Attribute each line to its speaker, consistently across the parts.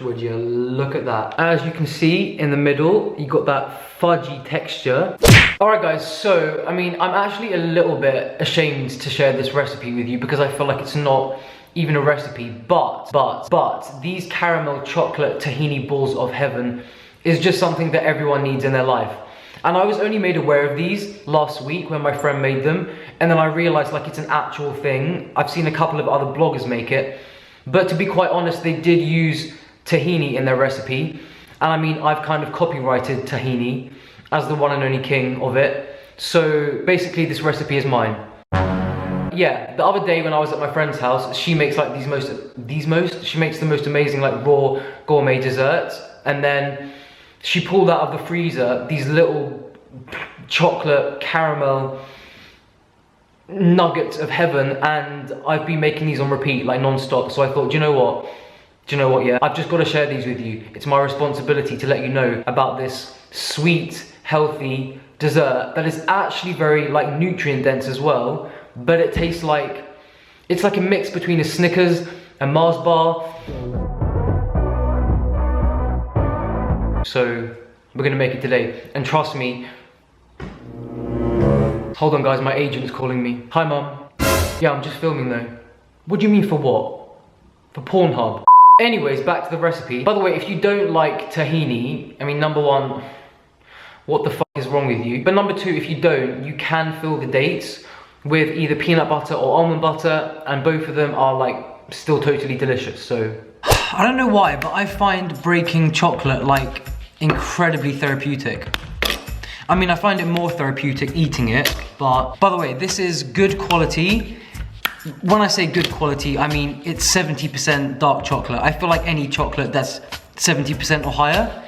Speaker 1: Would you look at that? As you can see in the middle, you got that fudgy texture. Alright guys, so I mean, I'm actually a little bit ashamed to share this recipe with you because I feel like it's not even a recipe, but these caramel chocolate tahini balls of heaven is just something that everyone needs in their life. And I was only made aware of these last week when my friend made them, and then I realized like it's an actual thing. I've seen a couple of other bloggers make it, but to be quite honest, they did use tahini in their recipe, and I mean, I've kind of copyrighted tahini as the one and only king of it. So basically this recipe is mine. Yeah, the other day when I was at my friend's house, she makes like she makes the most amazing like raw gourmet desserts, and then she pulled out of the freezer these little chocolate caramel nuggets of heaven, and I've been making these on repeat like non-stop. So I thought, do you know what, yeah, I've just got to share these with you. It's my responsibility to let you know about this sweet, healthy dessert that is actually very like nutrient dense as well, but it tastes like, it's like a mix between a Snickers and Mars bar. So we're gonna make it today, and trust me. Hold on guys, my agent's calling me. Hi mum. Yeah, I'm just filming though. What do you mean for what? For Pornhub? Anyways, back to the recipe. By the way, if you don't like tahini, I mean, number one, what the fuck is wrong with you? But number two, if you don't, you can fill the dates with either peanut butter or almond butter, and both of them are like still totally delicious. So I don't know why, but I find breaking chocolate like incredibly therapeutic. I mean, I find it more therapeutic eating it, but by the way, this is good quality. When I say good quality, I mean it's 70% dark chocolate. I feel like any chocolate that's 70% or higher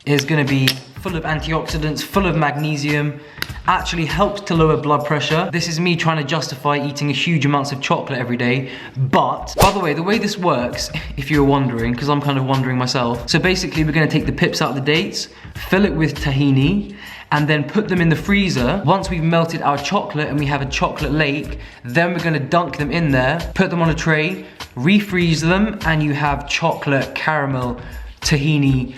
Speaker 1: is gonna be full of antioxidants, full of magnesium, actually helps to lower blood pressure. This is me trying to justify eating a huge amounts of chocolate every day. But, by the way this works, if you were wondering, because I'm kind of wondering myself. So basically we're gonna take the pips out of the dates, fill it with tahini, and then put them in the freezer. Once we've melted our chocolate and we have a chocolate lake, then we're gonna dunk them in there, put them on a tray, refreeze them, and you have chocolate caramel tahini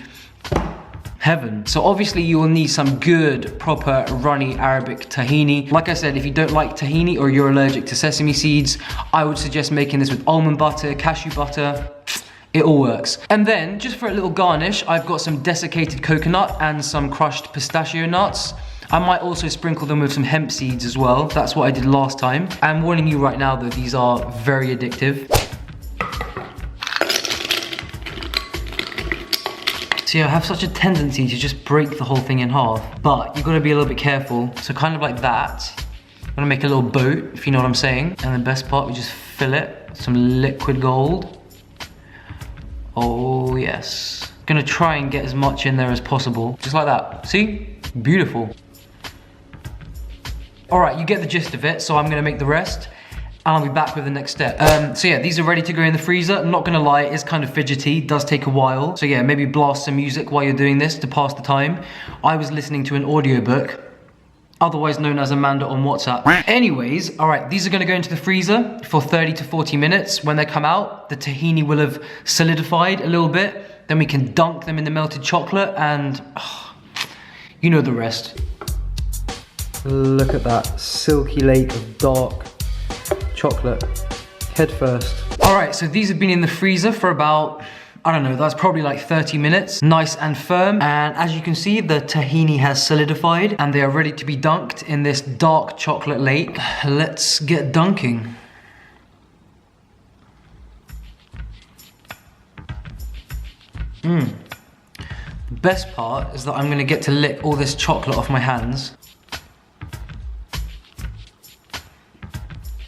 Speaker 1: heaven. So obviously you will need some good, proper, runny Arabic tahini. Like I said, if you don't like tahini or you're allergic to sesame seeds, I would suggest making this with almond butter, cashew butter. It all works. And then, just for a little garnish, I've got some desiccated coconut and some crushed pistachio nuts. I might also sprinkle them with some hemp seeds as well. That's what I did last time. I'm warning you right now though, these are very addictive. See, I have such a tendency to just break the whole thing in half, but you've got to be a little bit careful. So kind of like that. I'm gonna make a little boat, if you know what I'm saying. And the best part, we just fill it with some liquid gold. Oh yes. Gonna try and get as much in there as possible. Just like that. See? Beautiful. Alright, you get the gist of it, so I'm gonna make the rest. And I'll be back with the next step. So yeah, these are ready to go in the freezer. I'm not gonna lie, it's kind of fidgety, does take a while. So yeah, maybe blast some music while you're doing this to pass the time. I was listening to an audiobook, otherwise known as Amanda on WhatsApp. Anyways, all right, these are gonna go into the freezer for 30 to 40 minutes. When they come out, the tahini will have solidified a little bit. Then we can dunk them in the melted chocolate and you know the rest. Look at that silky lake of dark chocolate, head first. All right, so these have been in the freezer for about, I don't know, that's probably like 30 minutes. Nice and firm. And as you can see, the tahini has solidified and they are ready to be dunked in this dark chocolate lake. Let's get dunking. The best part is that I'm gonna get to lick all this chocolate off my hands.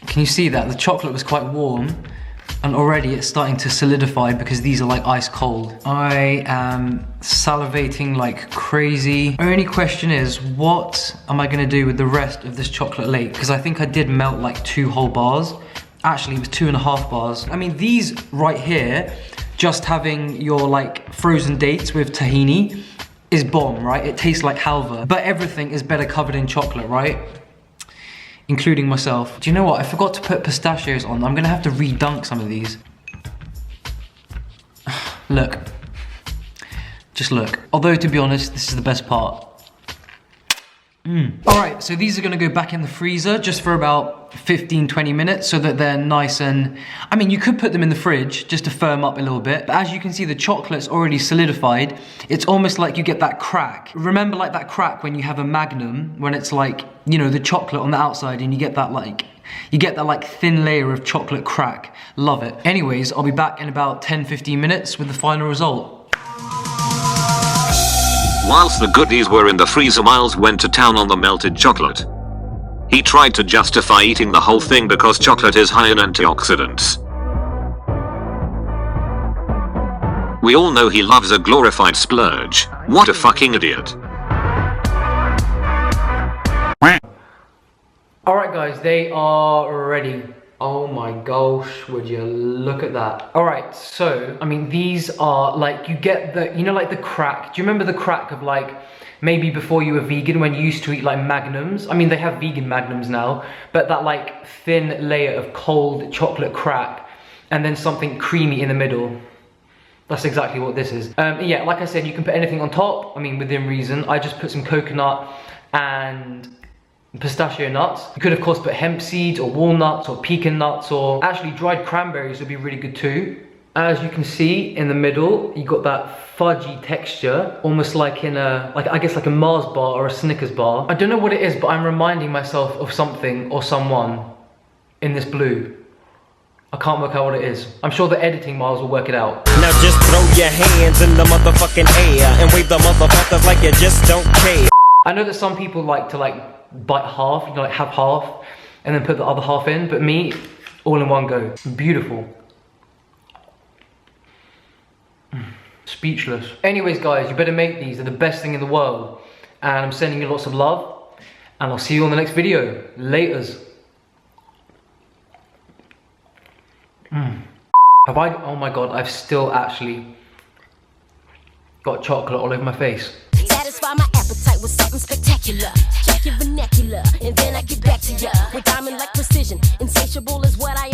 Speaker 1: Can you see that? The chocolate was quite warm and already it's starting to solidify because these are like ice cold. I am salivating like crazy. Only question is, what am I gonna do with the rest of this chocolate lake? Because I think I did melt like 2 whole bars. Actually, it was 2.5 bars. I mean, these right here, just having your like frozen dates with tahini is bomb, right? It tastes like halva, but everything is better covered in chocolate, right? Including myself. Do you know what? I forgot to put pistachios on. I'm gonna have to re-dunk some of these. Look, Just look. Although, to be honest, this is the best part. Alright, so these are gonna go back in the freezer just for about 15-20 minutes so that they're nice and... I mean, you could put them in the fridge just to firm up a little bit, but as you can see, the chocolate's already solidified. It's almost like you get that crack. Remember like that crack when you have a Magnum, when it's like, you know, the chocolate on the outside and you get that like thin layer of chocolate crack. Love it. Anyways, I'll be back in about 10-15 minutes with the final result.
Speaker 2: Whilst the goodies were in the freezer, Miles went to town on the melted chocolate. He tried to justify eating the whole thing because chocolate is high in antioxidants. We all know he loves a glorified splurge. What a fucking idiot.
Speaker 1: Alright guys, they are ready. Oh my gosh, would you look at that. Alright, so, I mean, these are like, you get the, you know, like the crack. Do you remember the crack of like, maybe before you were vegan when you used to eat like Magnums? I mean, they have vegan Magnums now, but that like thin layer of cold chocolate crack and then something creamy in the middle. That's exactly what this is. Yeah, like I said, you can put anything on top, I mean, within reason. I just put some coconut and pistachio nuts. You could of course put hemp seeds or walnuts or pecan nuts, or actually dried cranberries would be really good too. As you can see in the middle, you got that fudgy texture, almost like in a, like I guess like a Mars bar or a Snickers bar. I don't know what it is, but I'm reminding myself of something or someone in this blue. I can't work out what it is. I'm sure the editing Miles will work it out.
Speaker 3: Now just throw your hands in the motherfucking air and wave the motherfuckers like you just don't care.
Speaker 1: I know that some people like to like bite half, you know, like have half and then put the other half in, but me, all in one go. Beautiful. Speechless. Anyways guys, you better make these. They're the best thing in the world. And I'm sending you lots of love. And I'll see you on the next video. Laters. Have I, oh my god, I've still actually got chocolate all over my face.
Speaker 4: Satisfy my appetite with something spectacular. Check your vernacular, and then I get back to ya with diamond like precision. Insatiable is what I